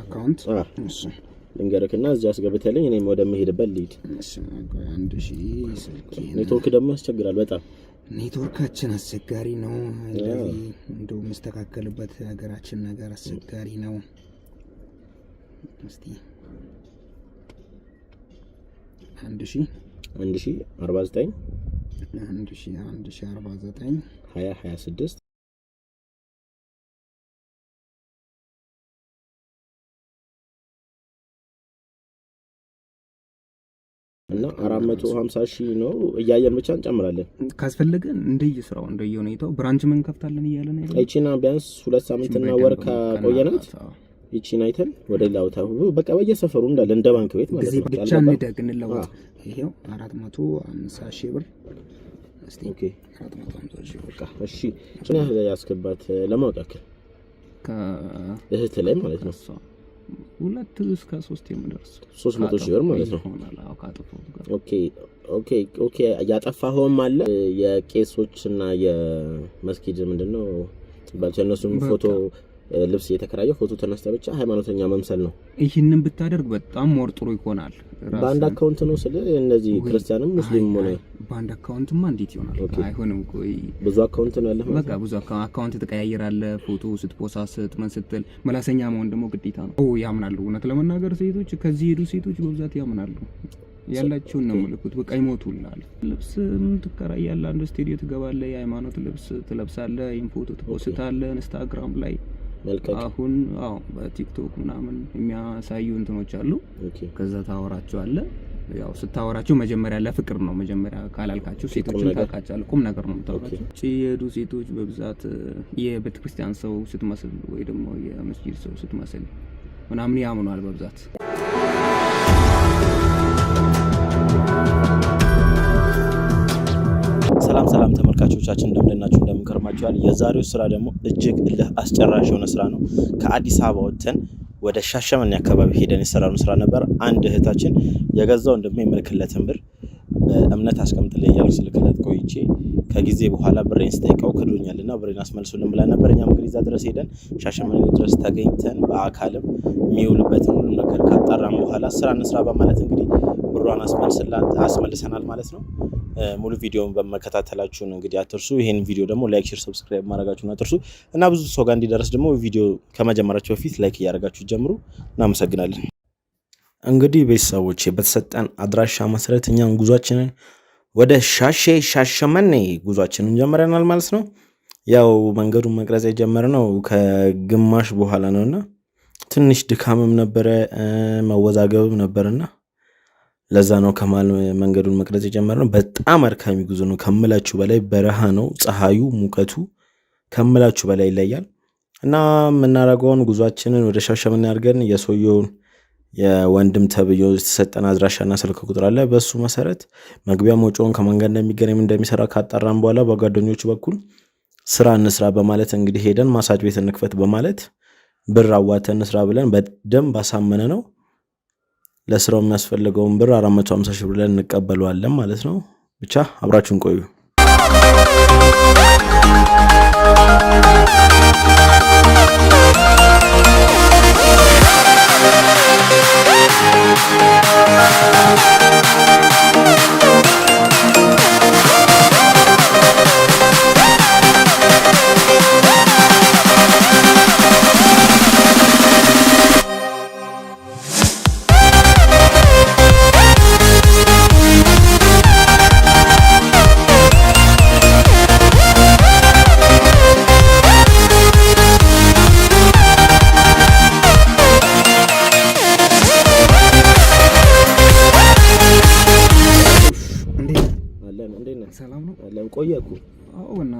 አካውንት እሺ ልንገርክና እዚህ አስገብተልኝ እኔም ወደ መሄድበት ልሂድ። እሺ 1000 ስልኬ ኔትወርክ ደግሞ ያስቸግራል በጣም ኔትወርካችን አስቸጋሪ ነው። እንደዚህ እንደው መስተካከልበት ሀገራችን ነገር አስቸጋሪ ነው። እስቲ 1049 2026 እና 450,000 ነው እያየን ብቻ እንጨምራለን። ካስፈልገን እንደየስራው እንደየሁኔታው ብራንች ምን ከፍታለን እያለን ነው። እቺና ቢያንስ 2 ሳምንትና ወር ካቆየናት እቺን አይተን ወደ ሌላው ታው በቃ በየሰፈሩ እንዳለ እንደ ባንክ ቤት ማለት ነው። ብቻ እንደግ እንለወጥ። ይሄው 450,000 ብር እስቲ ኦኬ 450,000 ብር እሺ። እኔ ያስከባት ለማውጣት ከእህት ላይ ማለት ነው 2 እስከ 3 የሚደርስ 300,000 ብር ማለት ነው። ኦኬ ያጠፋኸውም አለ የቄሶችና የመስጊድ ምንድነው ባልቻ እነሱም ፎቶ ልብስ የተከራየ ፎቶ ተነስተ ብቻ ሃይማኖተኛ መምሰል ነው። ይሄንን ብታደርግ በጣም ሞር ጥሩ ይሆናል። ባንድ አካውንት ነው ስለ እነዚህ ክርስቲያንም ሙስሊምም ሆነ ባንድ አካውንትማ እንዴት ይሆናል? አይሆንም። ቆይ ብዙ አካውንት ነው ያለው። በቃ ብዙ አካውንት ተቀያይራለህ። ፎቶ ስትፖሳስት ምን ስትል መላሰኛ መሆን ደግሞ ግዴታ ነው። ያምናሉ። እውነት ለመናገር ሴቶች ከዚህ ሄዱ ሴቶች በብዛት ያምናሉ። ያላቸውን ነው ምልክት በቃ ይሞቱልሃል። ልብስ ምን ትከራያለህ? አንድ ስቱዲዮ ትገባለህ፣ የሃይማኖት ልብስ ትለብሳለህ፣ ይሄን ፎቶ ትፖስታለህ ኢንስታግራም ላይ። አሁን በቲክቶክ ምናምን የሚያሳዩ እንትኖች አሉ። ከዛ ታወራቸዋለህ። ያው ስታወራቸው መጀመሪያ ለፍቅር ነው። መጀመሪያ ካላልካቸው ሴቶችን ታቃጫለህ። ቁም ነገር ነው የምታወራቸው። የሄዱ ሴቶች በብዛት የቤተክርስቲያን ሰው ስትመስል ወይ ደግሞ የመስጊድ ሰው ስትመስል ምናምን ያምኗል በብዛት። ሰላም ተመልካቾቻችን እንደምንናችሁ እንደምንከርማችኋል። የዛሬው ስራ ደግሞ እጅግ አስጨራሽ የሆነ ስራ ነው። ከአዲስ አበባ ወጥተን ወደ ሻሸመኔ አካባቢ ሄደን የሰራነው ስራ ነበር። አንድ እህታችን የገዛው እንደሚመልክለትን ብር በእምነት አስቀምጥልኝ ያለው ስልክለት ቆይቼ ከጊዜ በኋላ ብሬን ስጠይቀው ክዶኛልና ብሬን አስመልሱልን ብላ ነበር። እኛም እንግዲህ እዛ ድረስ ሄደን ሻሸመኔ ድረስ ተገኝተን በአካልም የሚውልበትን ሁሉ ነገር ካጣራም በኋላ ስራ እንስራ በማለት እንግዲህ ብሯን አስመልሰናል ማለት ነው። ሙሉ ቪዲዮውን በመከታተላችሁ እንግዲህ አትርሱ። ይሄን ቪዲዮ ደግሞ ላይክ፣ ሼር፣ ሰብስክራይብ ማድረጋችሁን አትርሱ እና ብዙ ሰው ጋር እንዲደርስ ደግሞ ቪዲዮ ከመጀመራችሁ በፊት ላይክ እያደረጋችሁ ጀምሩ። እናመሰግናለን። እንግዲህ ቤተሰቦቼ በተሰጠን አድራሻ መሰረት እኛን ጉዟችንን ወደ ሻሸመኔ ጉዟችንን ጀምረናል ማለት ነው። ያው መንገዱን መቅረጽ የጀመርነው ከግማሽ በኋላ ነውና ትንሽ ድካምም ነበረ መወዛገብም ነበርና ለዛ ነው ከማል መንገዱን መቅረጽ የጀመርነው። በጣም አድካሚ ጉዞ ነው ከምላችሁ በላይ። በረሃ ነው፣ ፀሐዩ ሙቀቱ ከምላችሁ በላይ ይለያል እና የምናደርገውን ጉዟችንን ወደ ሻሸመኔ አድርገን የሰውየውን የወንድም ተብዮ የተሰጠን አድራሻና ስልክ ቁጥር አለ። በሱ መሰረት መግቢያ መውጫውን ከመንገድ እንደሚገናኝ እንደሚሰራ ካጣራን በኋላ በጓደኞቹ በኩል ስራ እንስራ በማለት እንግዲህ ሄደን ማሳጅ ቤት እንክፈት በማለት ብር አዋተን እንስራ ብለን በደንብ አሳመነ ነው። ለስራው የሚያስፈልገውን ብር 450,000 ብር ብለን እንቀበለዋለን ማለት ነው። ብቻ አብራችሁን ቆዩ። ሰላም ነው ቆየኩ። እና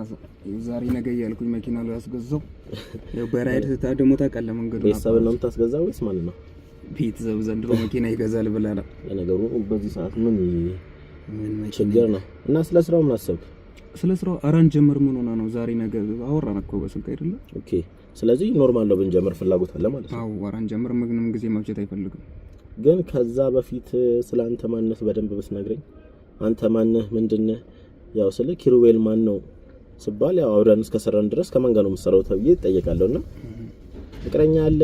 ዛሬ ነገ ያልኩኝ መኪና ላይ ያስገዛው ያው በራይድ ተታደሞ ታቀለ መንገዱ ቤተሰብ ነው የምታስገዛው ወይስ ማለት ነው? ቤተሰብ ዘንድሮ መኪና ይገዛል ብለና ለነገሩ በዚህ ሰዓት ምን ችግር ነው? እና ስለ ስራው ምን አሰብክ? ስለ ስራው አራን ጀምር ምን ሆነ ነው? ዛሬ ነገ አወራን እኮ በስልክ አይደለ? ኦኬ። ስለዚህ ኖርማል ነው ብንጀምር ፍላጎት አለ ማለት ነው? አዎ አራን ጀምር። ምንም ጊዜ መፍጀት አይፈልግም። ግን ከዛ በፊት ስላንተ ማንነት በደንብ ብትነግረኝ። አንተ ማንህ ምንድነህ? ያው ስለ ኪሩቤል ማን ነው ስባል ያው አውራን እስከ ሰራን ድረስ ከማን ጋር ነው የምትሰራው ተብዬ እጠየቃለሁና ፍቅረኛ አለ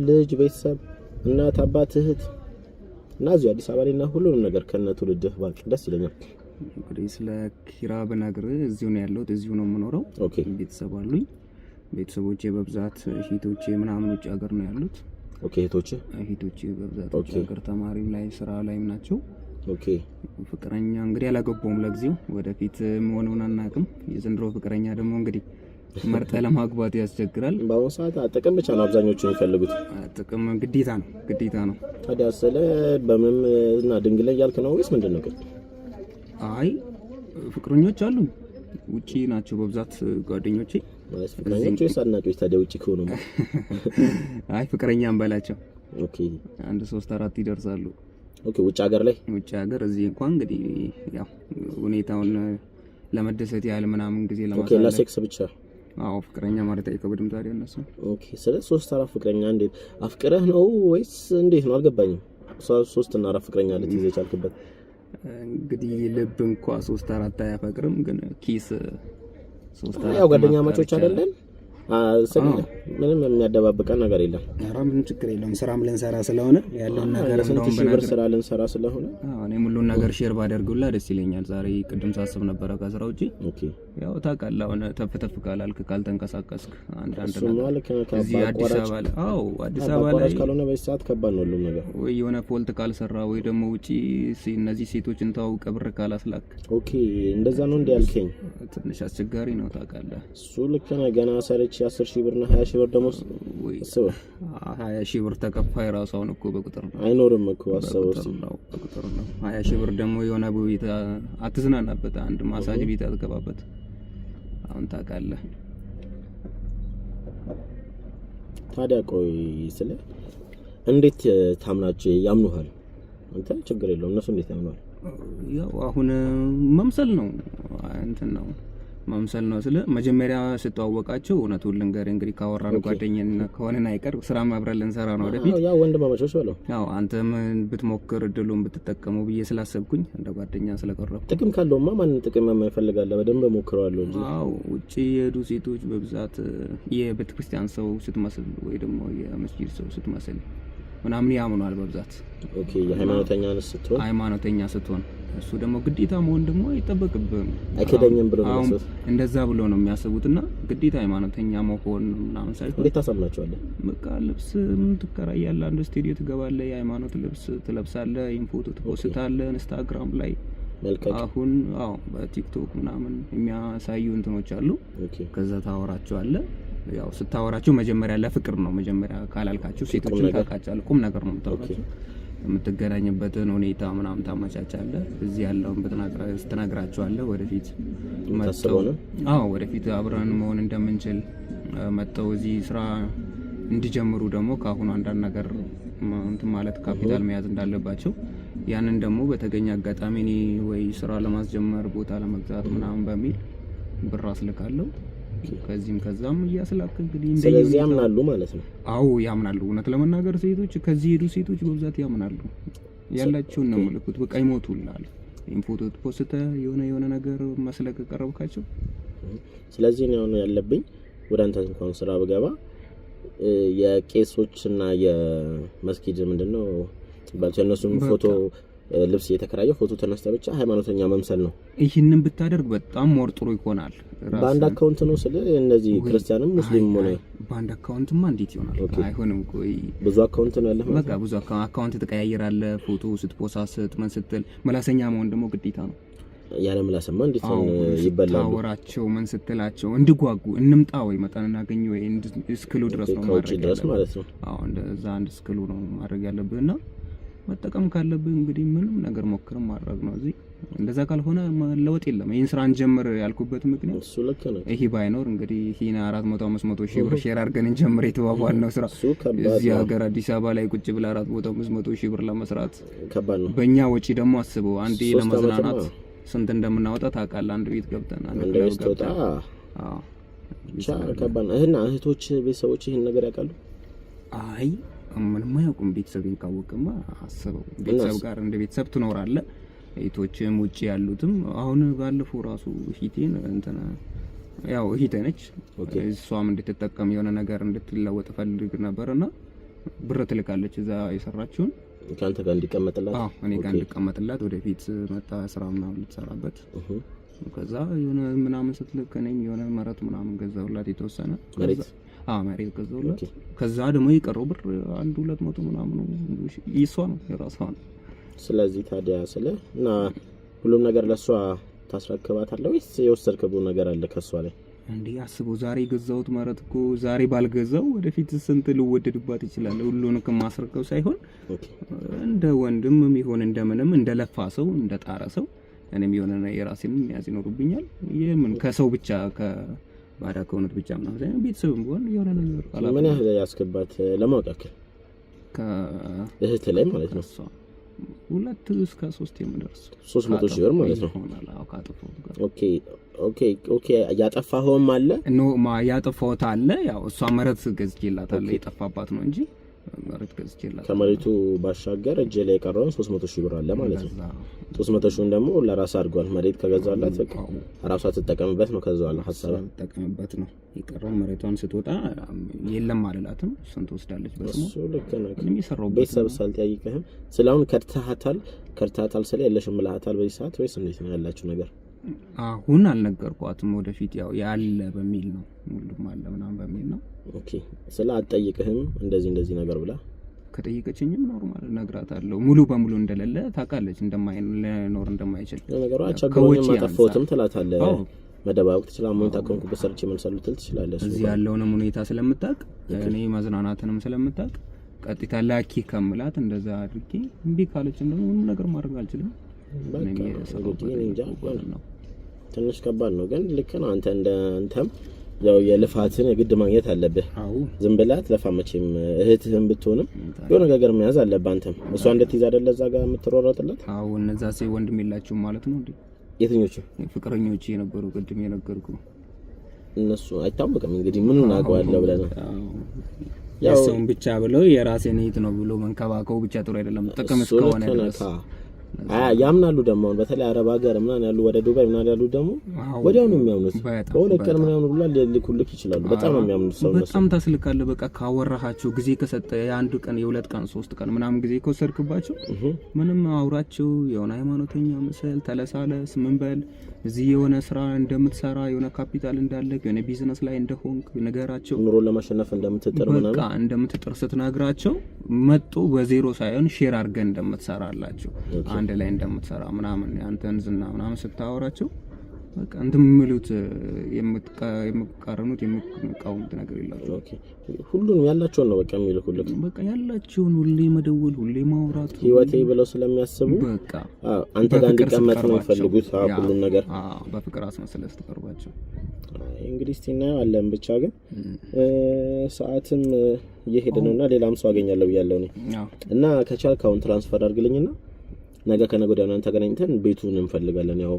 ልጅ፣ ቤተሰብ፣ እናት፣ አባት፣ እህት እና እዚሁ አዲስ አበባ ላይ እና ሁሉንም ነገር ከነ ትውልድህ ባቅ ደስ ይለኛል። እንግዲህ ስለ ኪራ ብነግርህ እዚሁ ነው ያለሁት፣ እዚሁ ነው የምኖረው። ቤተሰብ አሉኝ። ቤተሰቦቼ በብዛት እህቶቼ ምናምን ውጭ ሀገር ነው ያሉት። እህቶቼ በብዛት ውጭ ሀገር ተማሪም ላይ ስራ ላይም ናቸው። ፍቅረኛ እንግዲህ አላገባውም ለጊዜው፣ ወደፊት መሆኑን አናውቅም። የዘንድሮ ፍቅረኛ ደግሞ እንግዲህ መርጠ ለማግባት ያስቸግራል። በአሁኑ ሰዓት ጥቅም ብቻ ነው አብዛኞቹ የሚፈልጉት። ጥቅም ግዴታ ነው። ታዲያ ስለ በምንም እና ድንግል እያልክ ነው ወይስ ምንድን ነው? አይ ፍቅረኞች አሉ፣ ውጪ ናቸው በብዛት ጓደኞቼ። ፍቅረኞች ወይስ አድናቂዎች? ታዲያ ውጪ ከሆኑ አይ ፍቅረኛም በላቸው። አንድ 3-4 ይደርሳሉ። ውጭ ሀገር ላይ ውጭ ሀገር። እዚህ እንኳን እንግዲህ ያው ሁኔታውን ለመደሰት ያህል ምናምን ጊዜ ለማሳለፍ ለሴክስ ብቻ። ፍቅረኛ ማለት አይከብድም ታዲያ እነሱ። ስለ 3-4 ፍቅረኛ እንዴት አፍቅረህ ነው ወይስ እንዴት ነው? አልገባኝም። 3-4 ፍቅረኛ ልትይዝ የቻልክበት? እንግዲህ ልብ እንኳን 3-4 አያፈቅርም፣ ግን ኪስ 3-4 ያው ጓደኛ ማቾች አይደለን። ምንም የሚያደባብቀን ነገር የለም። ምንም ችግር የለውም። ስራም ልንሰራ ስለሆነ ያለውን ነገር እንደውም በነገር ስራ ልንሰራ ስለሆነ እኔም ሁሉን ነገር ሼር ባደርጉላ ደስ ይለኛል። ዛሬ ቅድም ሳስብ ነበረ ከስራ ውጪ። ያው ታውቃለህ አሁን ተፍ ካልክ ካልተንቀሳቀስክ አንዳንድ ነገር እዚህ አዲስ አበባ ላይ አዲስ አበባ ላይ ካልሆነ በሰዓት ከባድ ነው ሁሉም ነገር። ወይ የሆነ ፎልት ካልሰራ ወይ ደግሞ ውጪ እነዚህ ሴቶችን ተዋውቀ ብር ካላስላክ እንደዛ ነው እንዴ ያልከኝ? ትንሽ አስቸጋሪ ነው ታውቃለህ። እሱ ልክ ነህ። ገና ሰርች 10,000 ብር እና 20,000 ብር ደሞዝ አስበው። 20,000 ብር ተከፋይ ራሱ አሁን እኮ በቁጥር ነው አይኖርም እኮ አስበው። በቁጥር ነው 20,000 ብር ደግሞ የሆነ ቤት አትዝናናበት፣ አንድ ማሳጅ ቤት አትገባበት። አሁን ታውቃለህ። ታዲያ ቆይ ስለ እንዴት ታምናቸው ያምኑሃል? አንተ ችግር የለውም እነሱ እንዴት ያምኑሃል? ያው አሁን መምሰል ነው እንትን ነው መምሰል ነው። ስለ መጀመሪያ ስተዋወቃቸው እውነቱን ልንገርህ እንግዲህ ካወራን ጓደኛና ከሆነና አይቀር ስራ አብረን ልንሰራ ነው ወደፊት። ያው ወንድማማቾች በለው። ያው አንተም ብትሞክር እድሉን ብትጠቀመው ብዬ ስላሰብኩኝ እንደ ጓደኛ ስለቀረብኩ። ጥቅም ካለውማ ማንን ጥቅም የማይፈልጋለ በደንብ ሞክረዋለሁ እንጂ። ውጪ የሄዱ ሴቶች በብዛት የቤተክርስቲያን ሰው ስትመስል ወይ ደግሞ የመስጂድ ሰው ስትመስል ምናምን ያምኗል በብዛት። ሃይማኖተኛ ስትሆን እሱ ደግሞ ግዴታ መሆን ደግሞ አይጠበቅብህም። አይከደኝም ብሎ ነው እንደዛ ብሎ ነው የሚያስቡትና ግዴታ ሃይማኖተኛ መሆን ምናምን ሳይሆን እንዴት ታሳምናቸዋለህ? በቃ ልብስ ምን ትከራያለህ፣ አንድ ስቱዲዮ ትገባለህ፣ የሃይማኖት ልብስ ትለብሳለህ፣ ይሄን ፎቶ ትፖስታለህ ኢንስታግራም ላይ። አሁን በቲክቶክ ምናምን የሚያሳዩ እንትኖች አሉ። ከዛ ታወራቸዋለህ። ያው ስታወራቸው መጀመሪያ ለፍቅር ነው። መጀመሪያ ካላልካቸው ሴቶችን ታውቃቸዋለህ፣ ቁም ነገር ነው የምታወራቸው። የምትገናኝበትን ሁኔታ ምናምን ታመቻቻለህ። እዚህ ያለውን ትነግራቸዋለህ። ወደፊት መጥተው ወደፊት አብረን መሆን እንደምንችል መጥተው እዚህ ስራ እንዲጀምሩ ደግሞ ከአሁኑ አንዳንድ ነገር እንትን ማለት ካፒታል መያዝ እንዳለባቸው ያንን ደግሞ በተገኘ አጋጣሚ እኔ ወይ ስራ ለማስጀመር ቦታ ለመግዛት ምናምን በሚል ብር አስልካለሁ። ከዚህም ከዛም እያስላክ እንግዲህ ስለዚህ ያምናሉ ማለት ነው። ያምናሉ። እውነት ለመናገር ሴቶች ከዚህ ሄዱ ሴቶች በብዛት ያምናሉ። ያላቸውን ነው ምልክት በቃ ይሞቱላል። ይሄን ፎቶ ፖስተ የሆነ ነገር መስለክ ቀረብካቸው። ስለዚህ ነው ያለብኝ ወደ አንተ እንኳን ስራ ብገባ የቄሶችና የመስጊድ ምንድነው ባልቻ እነሱም ፎቶ ልብስ እየተከራየ ፎቶ ተነስተ ብቻ ሃይማኖተኛ መምሰል ነው። ይሄንን ብታደርግ በጣም ሞር ጥሩ ይሆናል። በአንድ አካውንት ነው ስለ እነዚህ ክርስቲያንም ሙስሊምም ሆነ በአንድ አካውንትማ እንዴት ይሆናል? አይሆንም። ቆይ ብዙ አካውንት ነው ያለው። በቃ ብዙ አካውንት ትቀያየራለህ። ፎቶ ስትፖሳስት ምን ስትል መላሰኛ መሆን ደግሞ ግዴታ ነው። ያለ መላሰማ እንዴት ነው ይበላል? ታወራቸው ምን ስትላቸው እንድጓጉ እንምጣ ወይ መጣን እናገኝ ወይ እስክሉ ድረስ ነው ማለት ነው። እንደዛ አንድ እስክሉ ነው ማድረግ ያለብህና መጠቀም ካለብህ እንግዲህ ምንም ነገር ሞክረም ማድረግ ነው። እዚህ እንደዛ ካልሆነ ለውጥ የለም። ይሄን ስራ እንጀምር ያልኩበት ምክንያት እሱ ልክ ነው። ይሄ ባይኖር እንግዲህ ይሄን 400-500 ሺህ ብር ሼር አድርገን እንጀምር የተባባል ነው ስራ እዚህ ሀገር አዲስ አበባ ላይ ቁጭ ብላ 400-500 ሺህ ብር ለመስራት ከባድ ነው። በእኛ ወጪ ደግሞ አስበው አንዴ ለመዝናናት ስንት እንደምናወጣ ታውቃለህ? አንድ ቤት ገብተን አንድ ቤት ገብተን ከባድ ነው። እና እህቶች ቤተሰቦች ይሄን ነገር ያውቃሉ? አይ ምንም አያውቁም። ቤተሰብን ካወቅማ አስበው ቤተሰብ ጋር እንደ ቤተሰብ ትኖራለህ። እህቶችም ውጪ ያሉትም አሁን ባለፈው ራሱ ሂቴን እንትና ያው ሂቴ ነች። እሷም እንድትጠቀም የሆነ ነገር እንድትለወጥ ፈልግ ነበርና ብር ትልካለች እዛ የሰራችውን ካንተ ጋር እንዲቀመጥላት እኔ ጋር እንዲቀመጥላት ወደፊት መጣ ስራ ምናምን ልትሰራበት ከዛ የሆነ ምናምን ስትልክ እኔም የሆነ መሬት ምናምን ገዛውላት የተወሰነ መሬት ገዛውላት ከዛ ደግሞ የቀረው ብር 1-200 ምናምን ይሷ ነው የራሷ ነው። ስለዚህ ታዲያ እና ሁሉም ነገር ለሷ ታስረክባታለህ ወይስ የወሰድከው ነገር አለ ከሷ ላይ? እንዴ አስበው ዛሬ ገዛውት ማለት እኮ ዛሬ ባልገዛው ወደፊት ስንት ልወደድባት ይችላል። ሁሉን ከማስረከብ ሳይሆን እንደ ወንድምም ይሆን እንደምንም እንደለፋ ሰው እንደጣረ ሰው እኔም የሆነ የራሴን የሚያዝ ይኖርብኛል። የምን ከሰው ብቻ ከባዳ ከሆነት ብቻ ምናምን ሳይሆን ቤተሰብም ቢሆን የሆነ ነገር አላውቅም። ምን ያህል ያስገባት ለማወቅ ያክል ከእህት ላይ ማለት ነው 2 እስከ 3 የምደርስ 300 ሺህ ብር ማለት ነው። ኦኬ ያጠፋኸውም አለ ያጠፋሁት አለ። ያው እሷ መሬት ገዝቼላታለሁ የጠፋባት ነው እንጂ መሬት ገዝቼላታለሁ። ከመሬቱ ባሻገር እጄ ላይ የቀረውን 300 ሺህ ብር አለ ማለት ነው። 300 ሺህን ደግሞ ለራስ አድርጓል። መሬት ከገዛላት በቃ ራሷ ትጠቀምበት ነው። ከዛው ሐሳብ ትጠቀምበት ነው። የቀረው መሬቷን ስትወጣ የለም አልላትም። ስንት ወስዳለች በስሙ እሱ ልክ ነው። የሚሰራው ቤተሰብ ሳልጠይቅህም ስለአሁን ከርታታል ስለ የለሽም ብለሃታል በዚህ ሰዓት ወይስ እንዴት ነው ያላችሁ ነገር? አሁን አልነገርኳትም። ወደፊት ያው ያለ በሚል ነው ሁሉም አለ ምናምን በሚል ነው። ኦኬ ስለ አትጠይቅህም እንደዚህ ነገር ብላ ከጠየቀችኝም ኖርማል ነግራታለሁ። ሙሉ በሙሉ እንደሌለ ታውቃለች እንደማይኖር እንደማይችል ነገሩ አቻግሮኝ ማጠፋውትም ትላታለህ። መደባበቅ ትችላለህ። ምን ታከምኩበት ሰርች መልሰሉ ትችላለህ። እዚህ ያለውንም ሁኔታ ስለምታውቅ እኔ መዝናናትንም ስለምታውቅ ቀጥታ ላኪ ከምላት እንደዛ አድርጌ እምቢ ካለችም ደግሞ ምንም ነገር ማድረግ አልችልም። ትንሽ ከባድ ነው ግን ልክ ነው። አንተም ያው የልፋትን የግድ ማግኘት አለብህ። ዝም ብላት ለፋመችም እህትህም ብትሆንም የሆነ ነገር መያዝ አለብህ። አንተም እሷ እንደትይዝ አይደለ እዛ ጋር የምትሮራጥላት? እነዛ ወንድም የላችሁም ማለት ነው እንዴ? የትኞቹ ፍቅረኞች የነበሩ ቅድም የነገርኩ እነሱ አይታወቅም እንግዲህ ምኑን አውቀዋለሁ ብለህ ነው ያው ሰውን ብቻ ብለው የራሴን እህት ነው ብሎ መንከባከቡ ብቻ ጥሩ አይደለም። ጥቅም እስከሆነ ድረስ ያምናሉ። ደግሞ በተለይ አረብ ሀገር ምናምን ያሉ ወደ ዱባይ ምናምን ያሉ ደግሞ ወዲያው ነው የሚያምኑት። በሁለት ቀን ምናምን ብላ ሊልኩልክ ይችላሉ። በጣም ነው የሚያምኑት። ሰው በጣም ታስልካለህ። በቃ ካወራሃቸው ጊዜ ከሰጠ የአንድ ቀን የ2 ቀን 3 ቀን ምናምን ጊዜ ከወሰድክባቸው ምንም አውራቸው የሆነ ሃይማኖተኛ መሰል ተለሳለስ ምን በል እዚህ የሆነ ስራ እንደምትሰራ የሆነ ካፒታል እንዳለ የሆነ ቢዝነስ ላይ እንደሆንክ ነገራቸው። ኑሮ ለማሸነፍ እንደምትጥር ምናምን በቃ እንደምትጥር ስትነግራቸው መጥቶ በዜሮ ሳይሆን ሼር አድርገን እንደምትሰራላቸው አንድ ላይ እንደምትሰራ ምናምን አንተን ዝና ምናምን ስታወራቸው በቃ እንደምሉት የምትቃረኑት የምትቃወሙት ነገር የላቸው። ኦኬ ሁሉንም ያላቸውን ነው በቃ የሚልኩልክ። በቃ ያላቸውን ሁሌ መደወል ሁሌ ማውራት ህይወቴ ብለው ስለሚያስቡ በቃ አንተ ጋር እንዲቀመጥ ነው የሚፈልጉት። ሁሉም ነገር በፍቅር አስመስለህ ስትቀርባቸው እንግዲህ እስቲ እናያለን። ብቻ ግን ሰዓትም እየሄደ ነውና ሌላም ሰው አገኛለሁ ብያለሁ እኔ እና ከቻልክ አሁን ትራንስፈር አድርግልኝና ነገ ከነገ ወዲያ ነው ተገናኝተን ቤቱን እንፈልጋለን። ያው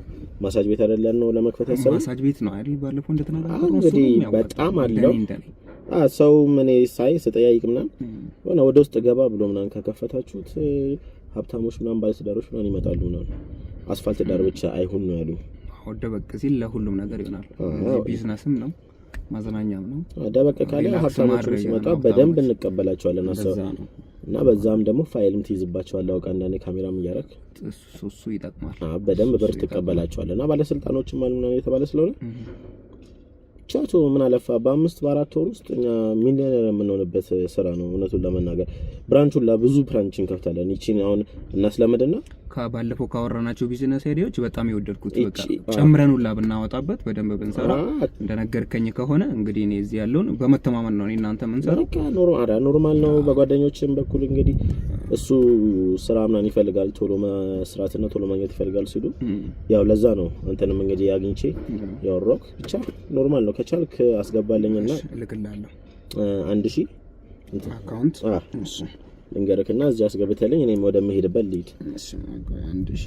ማሳጅ ቤት አይደለም ነው ለመክፈት ያሰብኩት። ማሳጅ ቤት ነው አይደል? ባለፈው እንደተናገርኩት እንግዲህ በጣም አለው ሰው ምን ሳይ ስጠያይቅ ምናምን ሆነ ወደ ውስጥ ገባ ብሎ ምናምን ከከፈታችሁት ሀብታሞች ምናምን ባለትዳሮች ምናምን ይመጣሉ ምናምን አስፋልት ዳር ብቻ አይሁን ነው ያሉኝ። ወደ በቅ ሲል ለሁሉም ነገር ይሆናል። ቢዝነስም ነው ማዘናኛም ነው። ደበቀ ካለ ሀብታሞች ሲመጣ በደንብ እንቀበላቸዋለን አሰብ እና በዛም ደግሞ ፋይልም ትይዝባቸዋለህ። አውቃ እንደኔ ካሜራም እያደረክ እሱ ይጠቅማል። በደንብ ብር ትቀበላቸዋለህ እና ባለስልጣኖችም አሉ ምናምን የተባለ ስለሆነ ቻቱ ምን አለፋ በ5-4 ወር ውስጥ እኛ ሚሊዮነር የምንሆንበት ስራ ነው። እውነቱን ለመናገር ብራንቹን ለብዙ ብራንች እንከፍታለን። እቺን አሁን እናስለምድና ከባለፈው ካወራናቸው ቢዝነስ አይዲያዎች በጣም የወደድኩት በቃ ጨምረን ሁላ ብናወጣበት በደንብ ብንሰራ እንደነገርከኝ ከሆነ እንግዲህ እኔ እዚህ ያለውን በመተማመን ነው እናንተ ምን ሰራ በቃ ኖርማል ነው። በጓደኞችም በኩል እንግዲህ እሱ ስራ ምናምን ይፈልጋል ቶሎ መስራትና ቶሎ ማግኘት ይፈልጋል ሲሉ ያው ለዛ ነው አንተንም እንግዲህ አግኝቼ ያው ሮክ ብቻ ኖርማል ነው። ከቻልክ አስገባልኝና ልክላለሁ 1000 አካውንት እሺ እንገረክና እዚህ አስገብተልኝ እኔም ወደ መሄድበት ልሂድ። እሺ 1000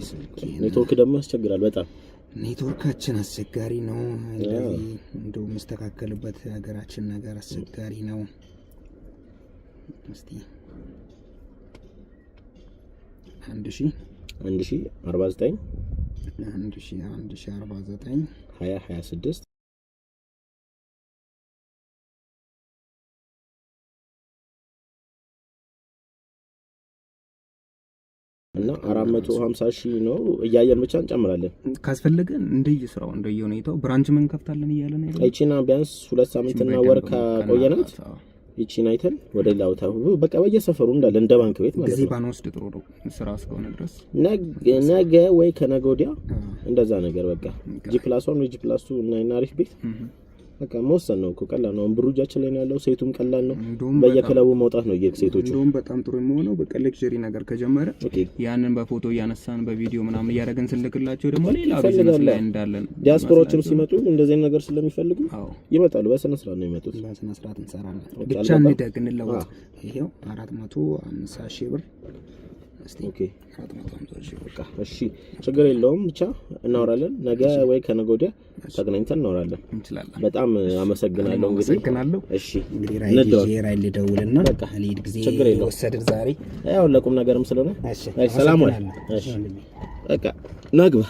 ስልክ ኔትወርክ ደግሞ ያስቸግራል በጣም ኔትወርካችን አስቸጋሪ ነው። እንደው መስተካከልበት ሀገራችን ነገር አስቸጋሪ ነው። እስቲ 1000 49 1049 2026 እና 450,000 ነው እያየን ብቻ እንጨምራለን። ካስፈለገን እንደየስራው እንደየሁኔታው ብራንች ምን ከፍታለን እያለን አይደል? እቺና ቢያንስ 2 ሳምንትና ወር ካቆየናት እቺን አይተን ወደ ሌላው ታው በቃ በየሰፈሩ እንዳለ እንደ ባንክ ቤት ማለት ነው። ጊዜ ባንወስድ ጥሩ ነው ስራ እስከሆነ ድረስ ነገ ወይ ከነገ ወዲያ እንደዛ ነገር በቃ G+1 ወይ G+2 እና አሪፍ ቤት በቃ መወሰን ነው እኮ ቀላል ነው። ብሩጃችን ላይ ነው ያለው። ሴቱም ቀላል ነው። በየክለቡ መውጣት ነው የሴቶቹ እንደውም በጣም ጥሩ የሚሆነው በቃ ሌክቸሪ ነገር ከጀመረ ያንን በፎቶ እያነሳን በቪዲዮ ምናምን እያደረገን ስልክላቸው ደግሞ ሌላ ቢዝነስ ላይ እንዳለን ዲያስፖራዎችም ሲመጡ እንደዚህ ነገር ስለሚፈልጉ ይመጣሉ። በስነ ስርዓት ነው የሚመጡት። በስነ ስርዓት እንሰራለን። ብቻ እንደግ እንለወጥ። ይሄው 450,000 ብር ኦኬ 450,000 በቃ እሺ፣ ችግር የለውም። ብቻ እናወራለን። ነገ ወይ ከነገ ወዲያ ተገናኝተን እናወራለን እንችላለን። በጣም አመሰግናለሁ። እሺ እንግዲህ ራይል ደውልና በቃ ሊድ ጊዜ ወሰድን ዛሬ ያው ለቁም ነገርም ስለሆነ እሺ፣ ሰላም ወይ እሺ፣ በቃ ነግባ